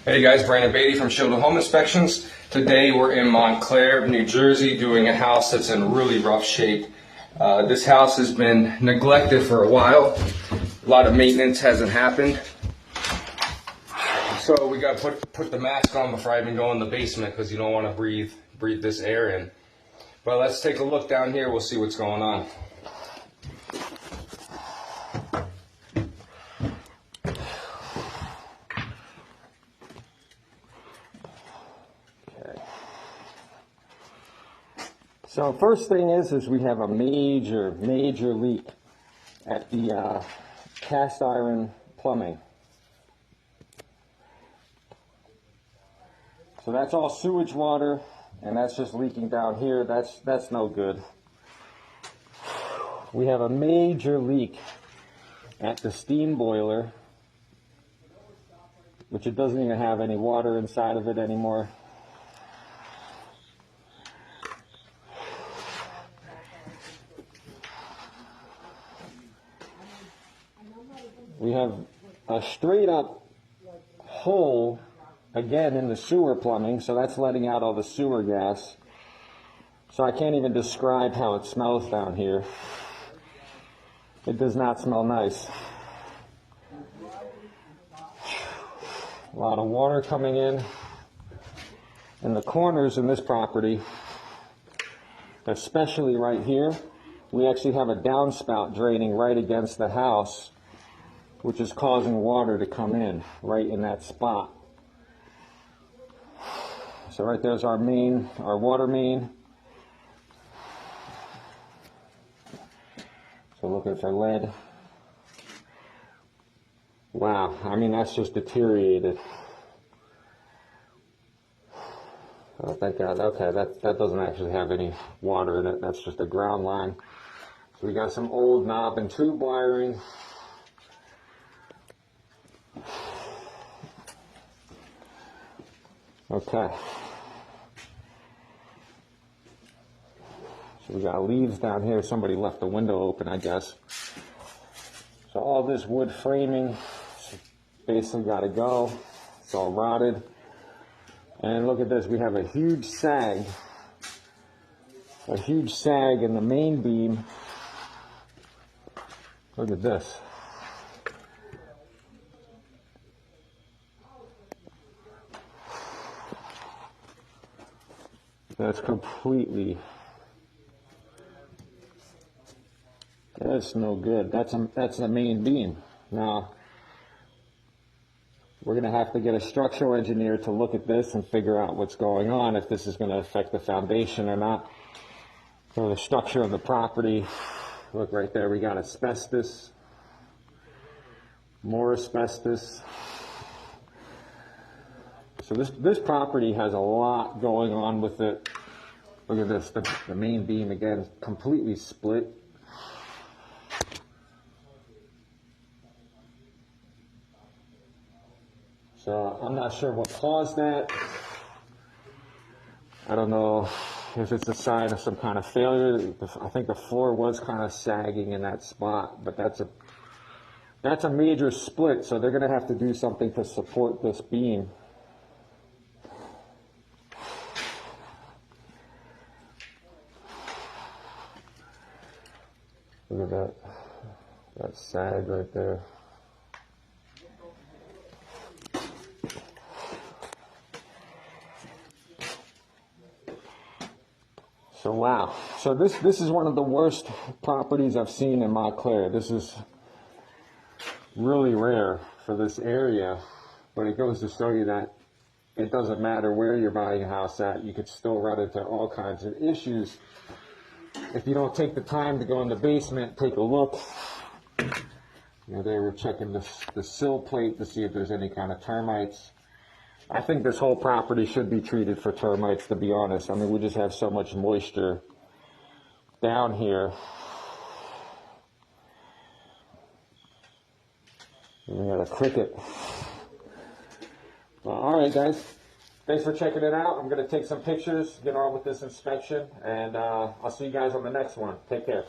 Hey guys, Brandon Beatty from Shielded Home Inspections. Today we're in Montclair, New Jersey, doing a house that's in really rough shape. This house has been neglected for a while. A lot of maintenance hasn't happened. So we got to put the mask on before I even go in the basement because you don't want to breathe this air in. But let's take a look down here. We'll see what's going on. So first thing is we have a major leak at the cast iron plumbing. So that's all sewage water, and that's just leaking down here. That's no good. We have a major leak at the steam boiler, which it doesn't even have any water inside of it anymore. We have a straight up hole again in the sewer plumbing, so that's letting out all the sewer gas. So I can't even describe how it smells down here. It does not smell nice. A lot of water coming in the corners in this property, especially right here. We actually have a downspout draining right against the house, which is causing water to come in right in that spot. So right there's our water main. So look, it's our lead. Wow, I mean, that's just deteriorated. Oh, thank God. Okay, that doesn't actually have any water in it. That's just a ground line. So we got some old knob and tube wiring. Okay. So we got leaves down here. Somebody left the window open, I guess. So all this wood framing basically got to go. It's all rotted. And look at this. We have a huge sag in the main beam. Look at this. That's no good. That's the main beam. Now, we're going to have to get a structural engineer to look at this and figure out what's going on, if this is going to affect the foundation or not, or the structure of the property. Look right there, we got asbestos, more asbestos. So this property has a lot going on with it. Look at this, the main beam again, completely split. So I'm not sure what caused that. I don't know if it's a sign of some kind of failure. I think the floor was kind of sagging in that spot, but that's a major split, so they're going to have to do something to support this beam. Look at that sag right there. So wow. So this is one of the worst properties I've seen in Montclair. This is really rare for this area, but it goes to show you that it doesn't matter where you're buying a house at, you could still run into all kinds of issues if you don't take the time to go in the basement, take a look. You know, they were checking the sill plate to see if there's any kind of termites. I think this whole property should be treated for termites, to be honest. I mean, we just have so much moisture down here. And we got a cricket. Well, all right, guys. Thanks for checking it out. I'm going to take some pictures, get on with this inspection, and I'll see you guys on the next one. Take care.